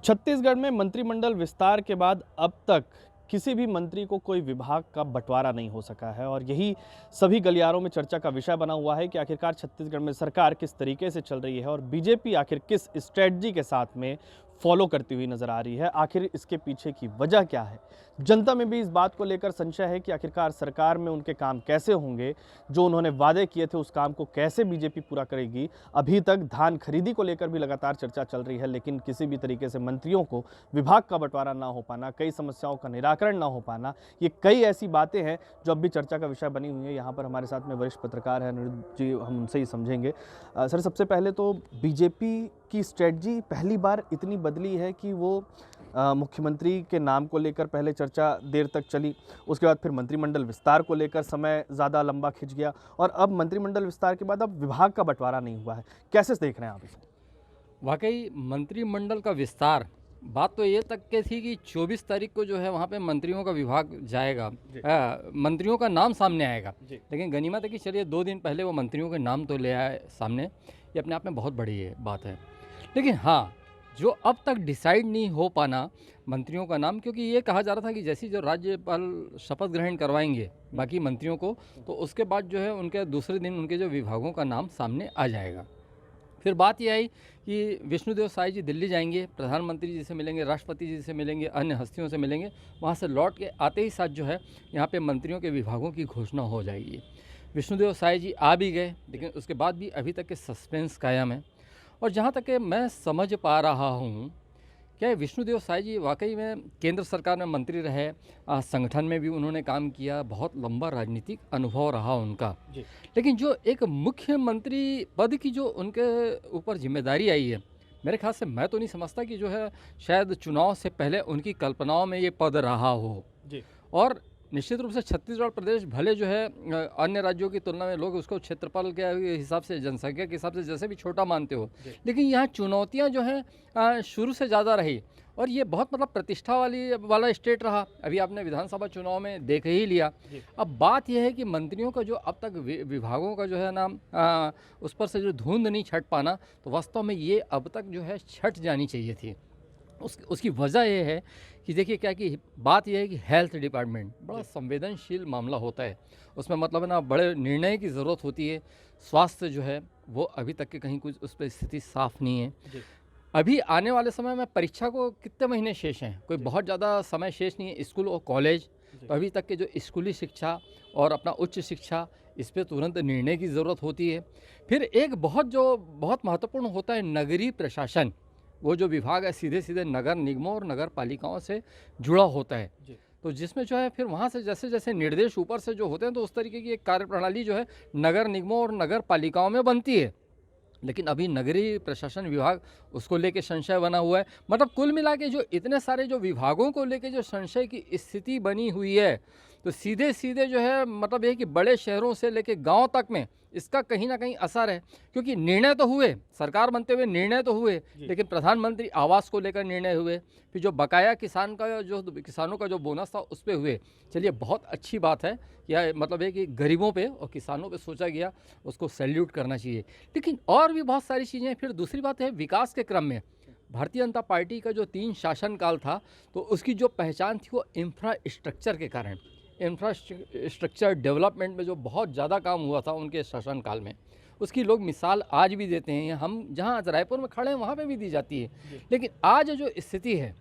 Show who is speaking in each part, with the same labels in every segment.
Speaker 1: छत्तीसगढ़ में मंत्रिमंडल विस्तार के बाद अब तक किसी भी मंत्री को कोई विभाग का बंटवारा नहीं हो सका है और यही सभी गलियारों में चर्चा का विषय बना हुआ है कि आखिरकार छत्तीसगढ़ में सरकार किस तरीके से चल रही है और बीजेपी आखिर किस स्ट्रेटजी के साथ में फॉलो करती हुई नजर आ रही है। आखिर इसके पीछे की वजह क्या है? जनता में भी इस बात को लेकर संशय है कि आखिरकार सरकार में उनके काम कैसे होंगे, जो उन्होंने वादे किए थे उस काम को कैसे बीजेपी पूरा करेगी। अभी तक धान खरीदी को लेकर भी लगातार चर्चा चल रही है, लेकिन किसी भी तरीके से मंत्रियों को विभाग का बंटवारा ना हो पाना, कई समस्याओं का निराकरण ना हो पाना, ये कई ऐसी बातें हैं जो अब भी चर्चा का विषय बनी हुई है। यहाँ पर हमारे साथ में वरिष्ठ पत्रकार हैं अनिरुद्ध जी, हम उनसे ही समझेंगे। सर, सबसे पहले तो बीजेपी की स्ट्रेटजी पहली बार इतनी बदली है कि वो मुख्यमंत्री के नाम को लेकर पहले चर्चा देर तक चली, उसके बाद फिर मंत्रिमंडल विस्तार को लेकर समय ज़्यादा लंबा खिंच गया और अब मंत्रिमंडल विस्तार के बाद अब विभाग का बंटवारा नहीं हुआ है। कैसे देख रहे हैं आप इसे?
Speaker 2: वाकई मंत्रिमंडल का विस्तार, बात तो ये तक के थी कि 24 तारीख को जो है वहाँ पे मंत्रियों का विभाग जाएगा, मंत्रियों का नाम सामने आएगा। लेकिन गनीमत है कि चलिए 2 दिन पहले वो मंत्रियों के नाम तो ले आए सामने, ये अपने आप में बहुत बड़ी बात है। लेकिन हाँ, जो अब तक डिसाइड नहीं हो पाना मंत्रियों का नाम, क्योंकि ये कहा जा रहा था कि जैसे जो राज्यपाल शपथ ग्रहण करवाएंगे बाकी मंत्रियों को, तो उसके बाद जो है उनके दूसरे दिन उनके जो विभागों का नाम सामने आ जाएगा। फिर बात यह आई कि विष्णुदेव साय जी दिल्ली जाएंगे, प्रधानमंत्री जी से मिलेंगे, राष्ट्रपति जी से मिलेंगे, अन्य हस्तियों से मिलेंगे। वहाँ से लौट के आते ही साथ जो है यहाँ पे मंत्रियों के विभागों की घोषणा हो जाएगी। विष्णुदेव साय जी आ भी गए, लेकिन उसके बाद भी अभी तक के सस्पेंस कायम है। और जहाँ तक कि मैं समझ पा रहा हूँ, क्या विष्णुदेव साय जी वाकई में केंद्र सरकार में मंत्री रहे, संगठन में भी उन्होंने काम किया, बहुत लंबा राजनीतिक अनुभव रहा उनका। लेकिन जो एक मुख्यमंत्री पद की जो उनके ऊपर जिम्मेदारी आई है, मेरे ख्याल से मैं तो नहीं समझता कि जो है शायद चुनाव से पहले उनकी कल्पनाओं में ये पद रहा हो। और निश्चित रूप से छत्तीसगढ़ प्रदेश भले जो है अन्य राज्यों की तुलना में लोग उसको क्षेत्रफल के हिसाब से, जनसंख्या के हिसाब से जैसे भी छोटा मानते हो, लेकिन यहाँ चुनौतियाँ जो हैं शुरू से ज़्यादा रही और ये बहुत मतलब प्रतिष्ठा वाला स्टेट रहा। अभी आपने विधानसभा चुनाव में देख ही लिया। अब बात यह है कि मंत्रियों का जो अब तक विभागों का जो है ना उस पर से जो धुंध नहीं छट पाना, तो वास्तव में ये अब तक जो है छट जानी चाहिए थी। उसकी वजह यह है कि देखिए क्या कि बात यह है कि हेल्थ डिपार्टमेंट बड़ा संवेदनशील मामला होता है, उसमें मतलब है ना बड़े निर्णय की ज़रूरत होती है। स्वास्थ्य जो है वो अभी तक के कहीं कुछ उस पर स्थिति साफ़ नहीं है। अभी आने वाले समय में परीक्षा को कितने महीने शेष हैं, कोई बहुत ज़्यादा समय शेष नहीं है। स्कूल और कॉलेज, तो अभी तक के जो स्कूली शिक्षा और अपना उच्च शिक्षा, इस पर तुरंत निर्णय की ज़रूरत होती है। फिर एक बहुत महत्वपूर्ण होता है नगरीय प्रशासन, वो जो विभाग है सीधे सीधे नगर निगमों और नगर पालिकाओं से जुड़ा होता है। तो जिसमें जो है फिर वहाँ से जैसे जैसे निर्देश ऊपर से जो होते हैं, तो उस तरीके की एक कार्यप्रणाली जो है नगर निगमों और नगर पालिकाओं में बनती है। लेकिन अभी नगरीय प्रशासन विभाग, उसको लेके संशय बना हुआ है। मतलब कुल मिला के जो इतने सारे जो विभागों को लेके जो संशय की स्थिति बनी हुई है, तो सीधे सीधे जो है मतलब ये कि बड़े शहरों से लेके गांव तक में इसका कहीं ना कहीं असर है। क्योंकि निर्णय तो हुए, सरकार बनते हुए निर्णय तो हुए, लेकिन प्रधानमंत्री आवास को लेकर निर्णय हुए, फिर जो बकाया किसानों का जो बोनस था उस पर हुए। चलिए, बहुत अच्छी बात है, यह मतलब है कि गरीबों पे और किसानों पे सोचा गया, उसको सैल्यूट करना चाहिए। लेकिन और भी बहुत सारी चीज़ें। फिर दूसरी बात है, विकास के क्रम में भारतीय जनता पार्टी का जो 3 शासनकाल था, तो उसकी जो पहचान थी वो इंफ्रास्ट्रक्चर के कारण, इंफ्रास्ट्रक्चर डेवलपमेंट में जो बहुत ज़्यादा काम हुआ था उनके शासनकाल में, उसकी लोग मिसाल आज भी देते हैं। हम जहाँ आज रायपुर में खड़े हैं वहाँ पे भी दी जाती है। लेकिन आज जो स्थिति है,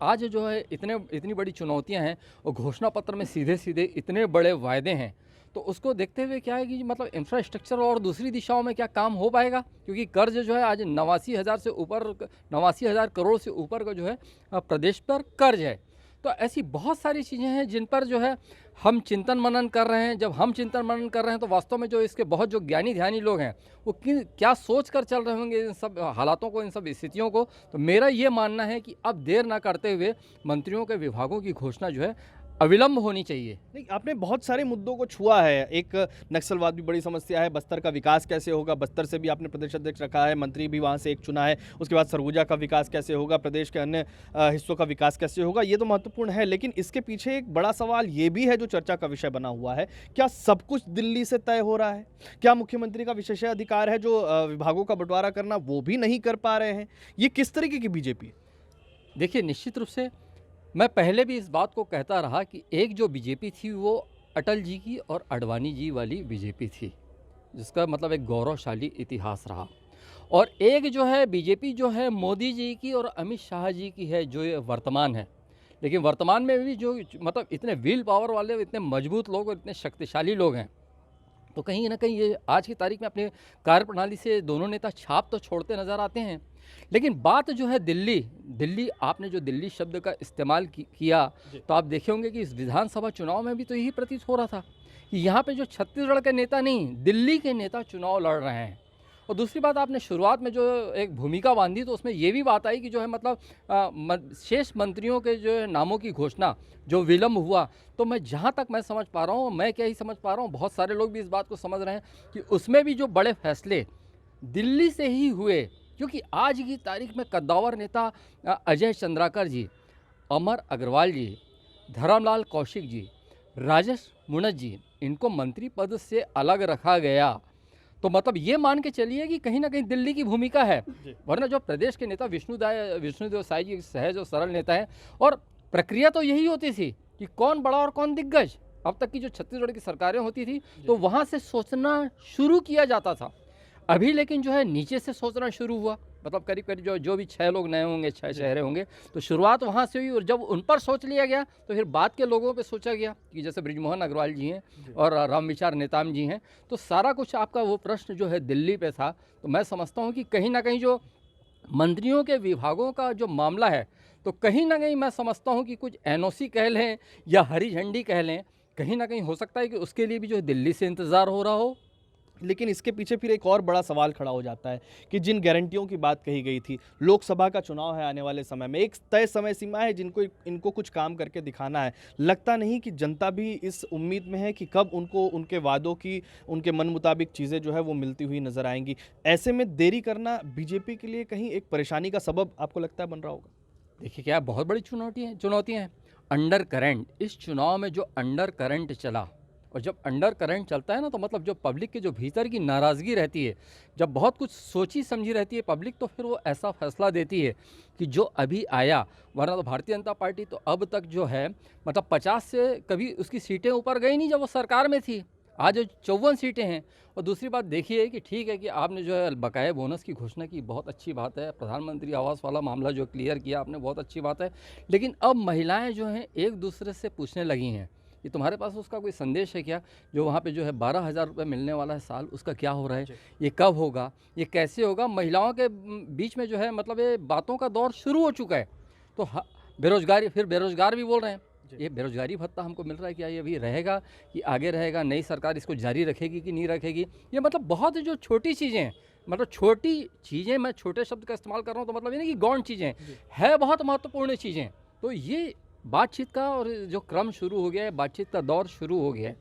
Speaker 2: आज जो है इतनी बड़ी चुनौतियाँ हैं और घोषणा पत्र में सीधे सीधे इतने बड़े वायदे हैं, तो उसको देखते हुए क्या है कि मतलब इंफ्रास्ट्रक्चर और दूसरी दिशाओं में क्या काम हो पाएगा। क्योंकि कर्ज जो है आज 89,000 करोड़ से ऊपर का जो है प्रदेश पर कर्ज है। तो ऐसी बहुत सारी चीज़ें हैं जिन पर जो है हम चिंतन मनन कर रहे हैं। जब हम चिंतन मनन कर रहे हैं, तो वास्तव में जो इसके बहुत जो ज्ञानी ध्यानी लोग हैं, वो क्या सोच कर चल रहे होंगे इन सब हालातों को, इन सब स्थितियों को। तो मेरा ये मानना है कि अब देर ना करते हुए मंत्रियों के विभागों की घोषणा जो है अविलंब होनी चाहिए।
Speaker 1: नहीं, आपने बहुत सारे मुद्दों को छुआ है। एक नक्सलवाद भी बड़ी समस्या है, बस्तर का विकास कैसे होगा, बस्तर से भी आपने प्रदेश अध्यक्ष रखा है, मंत्री भी वहाँ से एक चुना है। उसके बाद सरगुजा का विकास कैसे होगा, प्रदेश के अन्य हिस्सों का विकास कैसे होगा, ये तो महत्वपूर्ण है। लेकिन इसके पीछे एक बड़ा सवाल ये भी है जो चर्चा का विषय बना हुआ है, क्या सब कुछ दिल्ली से तय हो रहा है? क्या मुख्यमंत्री का विशेषाधिकार है जो विभागों का बंटवारा करना, वो भी नहीं कर पा रहे हैं? ये किस तरीके की बीजेपी है?
Speaker 2: देखिए, निश्चित रूप से मैं पहले भी इस बात को कहता रहा कि एक जो बीजेपी थी वो अटल जी की और अडवाणी जी वाली बीजेपी थी, जिसका मतलब एक गौरवशाली इतिहास रहा। और एक जो है बीजेपी जो है मोदी जी की और अमित शाह जी की है, जो ये वर्तमान है। लेकिन वर्तमान में भी जो मतलब इतने व्हील पावर वाले, इतने मजबूत लोग और इतने शक्तिशाली लोग हैं, तो कहीं ना कहीं ये आज की तारीख में अपने कार्यप्रणाली से दोनों नेता छाप तो छोड़ते नज़र आते हैं। लेकिन बात जो है दिल्ली दिल्ली आपने जो दिल्ली शब्द का इस्तेमाल किया, तो आप देखे होंगे कि इस विधानसभा चुनाव में भी तो यही प्रतीत हो रहा था कि यहाँ पे जो छत्तीसगढ़ के नेता नहीं, दिल्ली के नेता चुनाव लड़ रहे हैं। और दूसरी बात, आपने शुरुआत में जो एक भूमिका बांधी तो उसमें ये भी बात आई कि जो है मतलब शेष मंत्रियों के जो है नामों की घोषणा जो विलम्ब हुआ, तो मैं जहाँ तक मैं समझ पा रहा हूँ, मैं क्या ही समझ पा रहा हूँ, बहुत सारे लोग भी इस बात को समझ रहे हैं कि उसमें भी जो बड़े फैसले दिल्ली से ही हुए। क्योंकि आज की तारीख में कद्दावर नेता अजय चंद्राकर जी, अमर अग्रवाल जी, धर्मलाल कौशिक जी, राजेश मूणत जी, इनको मंत्री पद से अलग रखा गया। तो मतलब ये मान के चलिए कि कहीं ना कहीं दिल्ली की भूमिका है। वरना जो प्रदेश के नेता विष्णुदेव साई जी सहज और सरल नेता हैं, और प्रक्रिया तो यही होती थी कि कौन बड़ा और कौन दिग्गज। अब तक की जो छत्तीसगढ़ की सरकारें होती थी तो वहाँ से सोचना शुरू किया जाता था। अभी लेकिन जो है नीचे से सोचना शुरू हुआ, मतलब करीब करीब जो भी 6 लोग नए होंगे, 6 चेहरे होंगे, तो शुरुआत वहाँ से हुई। और जब उन पर सोच लिया गया तो फिर बाद के लोगों पे सोचा गया कि जैसे बृजमोहन अग्रवाल जी हैं और रामविचार नेताम जी हैं। तो सारा कुछ आपका वो प्रश्न जो है दिल्ली पे था। तो मैं समझता हूँ कि कहीं ना कहीं जो मंत्रियों के विभागों का जो मामला है, तो कहीं ना कहीं मैं समझता हूँ कि कुछ एनओसी कह लें या हरी झंडी कह लें, कहीं ना कहीं हो सकता है कि उसके लिए भी जो है दिल्ली से इंतज़ार हो रहा हो।
Speaker 1: लेकिन इसके पीछे फिर एक और बड़ा सवाल खड़ा हो जाता है कि जिन गारंटियों की बात कही गई थी, लोकसभा का चुनाव है आने वाले समय में, एक तय समय सीमा है जिनको इनको कुछ काम करके दिखाना है। लगता नहीं कि जनता भी इस उम्मीद में है कि कब उनको उनके वादों की, उनके मन मुताबिक चीज़ें जो है वो मिलती हुई नजर आएंगी। ऐसे में देरी करना बीजेपी के लिए कहीं एक परेशानी का सबब आपको लगता है बन रहा होगा?
Speaker 2: देखिए, क्या बहुत बड़ी चुनौतियाँ हैं। अंडर करंट, इस चुनाव में जो अंडर करंट चला, और जब अंडर करंट चलता है ना, तो मतलब जो पब्लिक के जो भीतर की नाराज़गी रहती है, जब बहुत कुछ सोची समझी रहती है पब्लिक, तो फिर वो ऐसा फैसला देती है कि जो अभी आया। वरना तो भारतीय जनता पार्टी तो अब तक जो है मतलब 50 से कभी उसकी सीटें ऊपर गई नहीं जब वो सरकार में थी। आज 54 सीटें हैं। और दूसरी बात देखिए कि ठीक है कि आपने जो है बकाया बोनस की घोषणा की, बहुत अच्छी बात है। प्रधानमंत्री आवास वाला मामला जो क्लियर किया आपने, बहुत अच्छी बात है। लेकिन अब महिलाएं जो हैं एक दूसरे से पूछने लगी हैं कि तुम्हारे पास उसका कोई संदेश है क्या? जो वहाँ पे जो है 12,000 रुपये मिलने वाला है साल, उसका क्या हो रहा है? ये कब होगा? ये कैसे होगा? महिलाओं के बीच में जो है मतलब ये बातों का दौर शुरू हो चुका है। तो बेरोजगारी, फिर बेरोजगार भी बोल रहे हैं। ये बेरोजगारी भत्ता हमको मिल रहा है, क्या ये अभी रहेगा कि आगे रहेगा? नई सरकार इसको जारी रखेगी कि नहीं रखेगी? ये मतलब बहुत जो छोटी चीज़ें हैं, मतलब छोटी चीज़ें, मैं छोटे शब्द का इस्तेमाल कर रहा हूँ, तो मतलब ये नहीं कि गौण चीज़ें है, बहुत महत्वपूर्ण चीज़ें। तो ये बातचीत का और जो क्रम शुरू हो गया है, बातचीत का दौर शुरू हो गया है।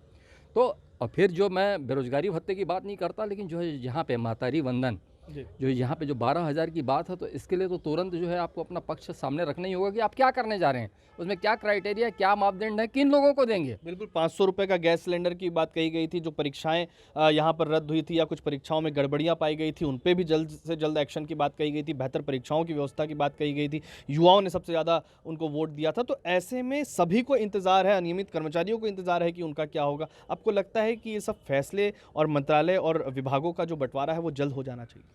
Speaker 2: तो और फिर जो मैं बेरोजगारी भत्ते की बात नहीं करता, लेकिन जो है यहाँ पे महतारी वंदन, जो यहाँ पे जो 12,000 की बात है, तो इसके लिए तो तुरंत जो है आपको अपना पक्ष सामने रखना ही होगा कि आप क्या करने जा रहे हैं, उसमें क्या क्राइटेरिया, क्या मापदंड है, किन लोगों को देंगे।
Speaker 1: बिल्कुल, 500 रुपये का गैस सिलेंडर की बात कही गई थी, जो परीक्षाएं यहाँ पर रद्द हुई थी या कुछ परीक्षाओं में गड़बड़ियां पाई गई थी, उन पे भी जल्द से जल्द एक्शन की बात कही गई थी। बेहतर परीक्षाओं की व्यवस्था की बात कही गई थी। युवाओं ने सबसे ज़्यादा उनको वोट दिया था। तो ऐसे में सभी को इंतजार है, अनियमित कर्मचारियों को इंतजार है कि उनका क्या होगा। आपको लगता है कि ये सब फैसले और मंत्रालय और विभागों का जो बंटवारा है वो जल्द हो जाना चाहिए?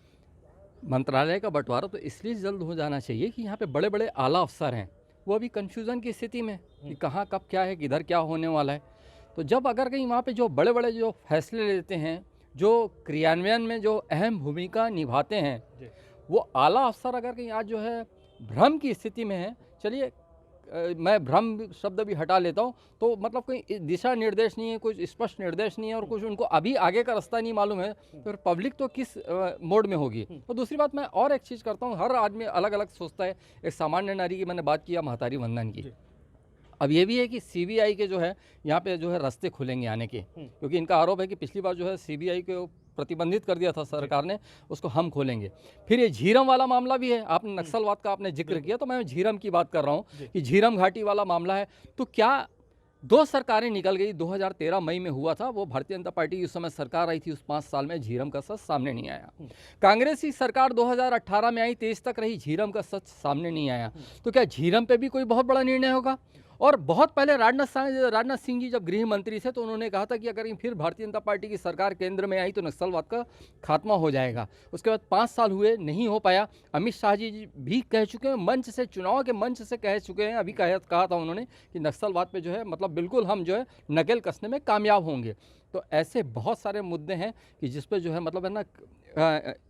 Speaker 2: मंत्रालय का बंटवारा तो इसलिए जल्द हो जाना चाहिए कि यहाँ पे बड़े बड़े आला अफसर हैं, वो अभी कन्फ्यूज़न की स्थिति में कि कहाँ कब क्या है, किधर क्या होने वाला है। तो जब अगर कहीं वहाँ पे जो बड़े बड़े जो फैसले लेते हैं, जो क्रियान्वयन में जो अहम भूमिका निभाते हैं, वो आला अफसर अगर कहीं आज जो है भ्रम की स्थिति में है, चलिए मैं भ्रम शब्द भी हटा लेता हूँ, तो मतलब कोई दिशा निर्देश नहीं है, कुछ स्पष्ट निर्देश नहीं है, और कुछ उनको अभी आगे का रास्ता नहीं मालूम है, तो फिर पब्लिक तो किस मोड में होगी। तो दूसरी बात, मैं और एक चीज़ करता हूँ, हर आदमी अलग अलग सोचता है। एक सामान्य नारी की मैंने बात किया, महतारी वंदन की। अब ये भी है कि सीबीआई के जो है यहाँ पे जो है रास्ते खुलेंगे आने के, क्योंकि इनका आरोप है कि पिछली बार जो है सीबीआई को प्रतिबंधित कर दिया था सरकार ने, उसको हम खोलेंगे। फिर ये झीरम वाला मामला भी है, आपने नक्सलवाद का आपने जिक्र किया, तो मैं झीरम की बात कर रहा हूँ कि झीरम घाटी वाला मामला है। तो क्या दो सरकारें निकल गई। 2013 मई में हुआ था, वो भारतीय जनता पार्टी की उस समय सरकार आई थी, उस 5 साल में झीरम का सच सामने नहीं आया। कांग्रेस की सरकार 2018 में आई, 23 तक रही, झीरम का सच सामने नहीं आया। तो क्या झीरम पे भी कोई बहुत बड़ा निर्णय होगा? और बहुत पहले राजनाथ सिंह जी जब गृह मंत्री थे तो उन्होंने कहा था कि अगर फिर भारतीय जनता पार्टी की सरकार केंद्र में आई तो नक्सलवाद का खात्मा हो जाएगा। उसके बाद 5 साल हुए, नहीं हो पाया। अमित शाह जी भी कह चुके हैं, मंच से, चुनाव के मंच से कह चुके हैं, अभी कहा था उन्होंने कि नक्सलवाद पे जो है मतलब बिल्कुल हम जो है नकेल कसने में कामयाब होंगे। तो ऐसे बहुत सारे मुद्दे हैं कि जिस पे जो है मतलब है ना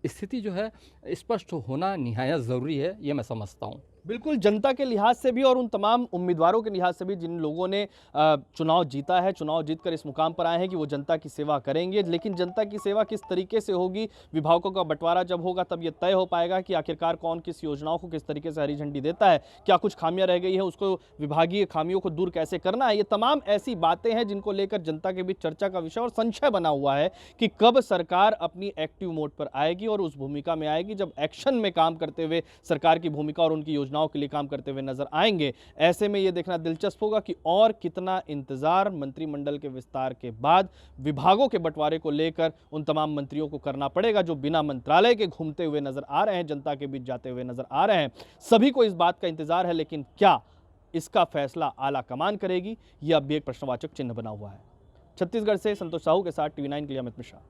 Speaker 2: स्थिति जो है स्पष्ट होना निहायत ज़रूरी है, ये मैं समझता हूँ।
Speaker 1: बिल्कुल, जनता के लिहाज से भी और उन तमाम उम्मीदवारों के लिहाज से भी जिन लोगों ने चुनाव जीता है, चुनाव जीतकर इस मुकाम पर आए हैं कि वो जनता की सेवा करेंगे। लेकिन जनता की सेवा किस तरीके से होगी, विभागों का बंटवारा जब होगा तब ये तय हो पाएगा कि आखिरकार कौन किस योजनाओं को किस तरीके से हरी झंडी देता है। क्या कुछ खामियां रह गई है, उसको विभागीय खामियों को दूर कैसे करना है। ये तमाम ऐसी बातें हैं जिनको लेकर जनता के बीच चर्चा का विषय और संशय बना हुआ है कि कब सरकार अपनी एक्टिव मोड पर आएगी और उस भूमिका में आएगी जब एक्शन में काम करते हुए सरकार की भूमिका और उनकी योजनाओं के लिए काम करते हुए नजर आएंगे। ऐसे में यह देखना दिलचस्प होगा कि और कितना इंतजार मंत्रिमंडल के विस्तार के बाद विभागों के बंटवारे को लेकर उन तमाम मंत्रियों को करना पड़ेगा जो बिना मंत्रालय के घूमते हुए नजर आ रहे हैं, जनता के बीच जाते हुए नजर आ रहे हैं। सभी को इस बात का इंतजार है, लेकिन क्या इसका फैसला आला कमान करेगी, यह अब भी एक प्रश्नवाचक चिन्ह बना हुआ है। छत्तीसगढ़ से संतोष साहू के साथ TV9 के लिए अमित मिश्रा।